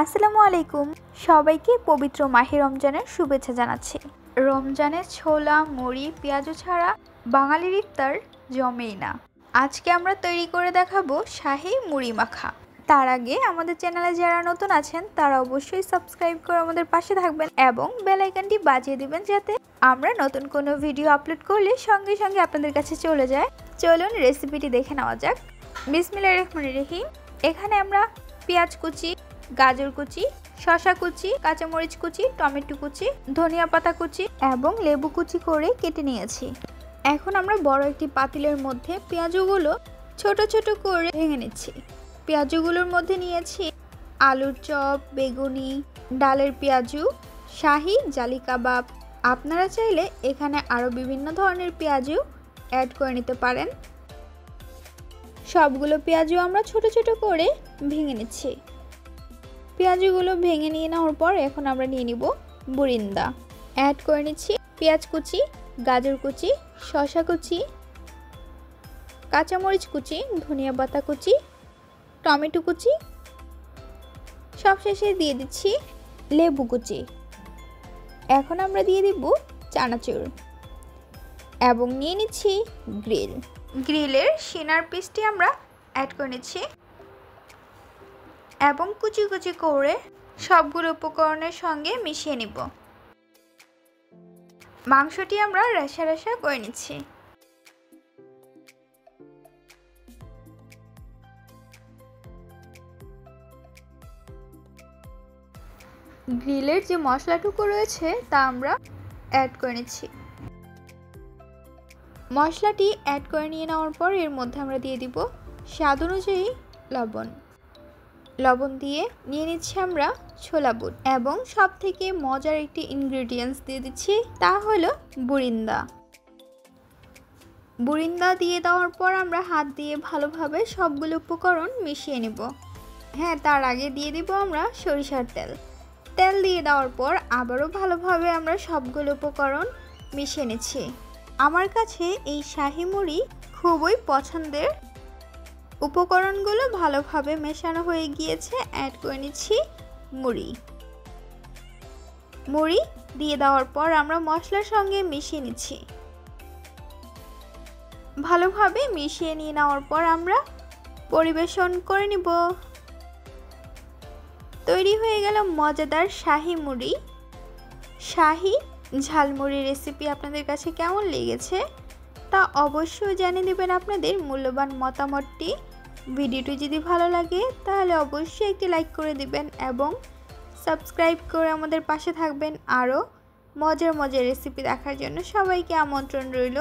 আসসালামু আলাইকুম। সবাইকে পবিত্র মাহে রমজানের শুভেচ্ছা জানাচ্ছি। রমজানের ছোলা মুড়ি পেঁয়াজু ছাড়া বাঙালির ইফতার জমেই না। আজকে আমরা তৈরি করে দেখাবো শাহী মুড়ি মাখা। তার আগে আমাদের চ্যানেলে যারা নতুন আছেন তারা অবশ্যই সাবস্ক্রাইব করে আমাদের পাশে থাকবেন এবং বেল আইকনটি বাজিয়ে দিবেন যাতে আমরা নতুন কোনো ভিডিও আপলোড করলে সঙ্গে সঙ্গে আপনাদের কাছে চলে যায়। চলুন রেসিপিটি দেখে নেওয়া যাক। বিসমিল্লাহির রহমানির রহিম। এখানে আমরা পেঁয়াজ কুচি, গাজর কুচি, শসা কুচি, কাঁচামরিচ কুচি, টমেটো কুচি, ধনিয়া পাতা কুচি এবং লেবু কুচি করে কেটে নিয়েছি। এখন আমরা বড় একটি পাতিলের মধ্যে পেঁয়াজগুলো ছোট ছোট করে ভেঙে নিচ্ছি। পেঁয়াজগুলোর মধ্যে নিয়েছি আলুর চপ, বেগুনি, ডালের পেঁয়াজু, শাহী জালি কাবাব। আপনারা চাইলে এখানে আরও বিভিন্ন ধরনের পেঁয়াজু অ্যাড করে নিতে পারেন। সবগুলো পেঁয়াজু আমরা ছোট ছোট করে ভেঙে নিচ্ছি। পেঁয়াজগুলো ভেঙে নিয়ে নেওয়ার পর এখন আমরা নিয়ে নিব বুরিন্দা। অ্যাড করে নিচ্ছি পেঁয়াজ কুচি, গাজর কুচি, শসা কুচি, কাঁচামরিচ কুচি, ধনিয়া পাতা কুচি, টমেটো কুচি, সবশেষে দিয়ে দিচ্ছি লেবু কুচি। এখন আমরা দিয়ে দিব চানাচুর এবং নিয়ে নিচ্ছি গ্রিলের সিনার পিসটি আমরা অ্যাড করে নিচ্ছি এবং কুচি কুচি করে সবগুলো উপকরণের সঙ্গে মিশিয়ে নিব। মাংসটি আমরা রেশা রেশা করে নিচ্ছি। গ্রিলের যে মশলাটুকু রয়েছে তা আমরা অ্যাড করে নিচ্ছি। মশলাটি অ্যাড করে নিয়ে নেওয়ার পর এর মধ্যে আমরা দিয়ে দিব স্বাদ অনুযায়ী লবণ দিয়ে নিয়ে নিচ্ছি আমরা ছোলা বুট এবং সব থেকে মজার একটি ইনগ্রেডিয়েন্টস দিয়ে দিচ্ছি, তা হলো বুরিন্দা দিয়ে দেওয়ার পর আমরা হাত দিয়ে ভালোভাবে সবগুলো উপকরণ মিশিয়ে নেব। হ্যাঁ, তার আগে দিয়ে দিব আমরা সরিষার তেল দিয়ে দেওয়ার পর আবারও ভালোভাবে আমরা সবগুলো উপকরণ মিশিয়ে নিচ্ছি। আমার কাছে এই শাহী মুড়ি খুবই পছন্দের। উপকরণগুলো ভালোভাবে মেশানো হয়ে গিয়েছে। অ্যাড করে নিচ্ছি মুড়ি দিয়ে দেওয়ার পর আমরা মশলার সঙ্গে মিশিয়ে নিচ্ছি। ভালোভাবে মিশিয়ে নিয়ে নেওয়ার পর আমরা পরিবেশন করে নিব। তৈরি হয়ে গেল মজাদার শাহী মুড়ি। শাহী ঝালমুড়ি রেসিপি আপনাদের কাছে কেমন লেগেছে তা অবশ্যই জানিয়ে দেবেন আপনাদের মূল্যবান মতামতটি। ভিডিওটি যদি ভালো লাগে তাহলে অবশ্যই একটি লাইক করে দিবেন এবং সাবস্ক্রাইব করে আমাদের পাশে থাকবেন। আরও মজার রেসিপি দেখার জন্য সবাইকে আমন্ত্রণ রইল।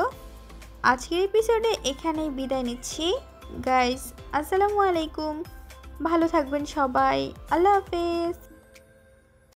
আজকের এপিসোডে এখানেই বিদায় নিচ্ছি গাইস। আসসালামু আলাইকুম। ভালো থাকবেন সবাই। আল্লাহ হাফেজ।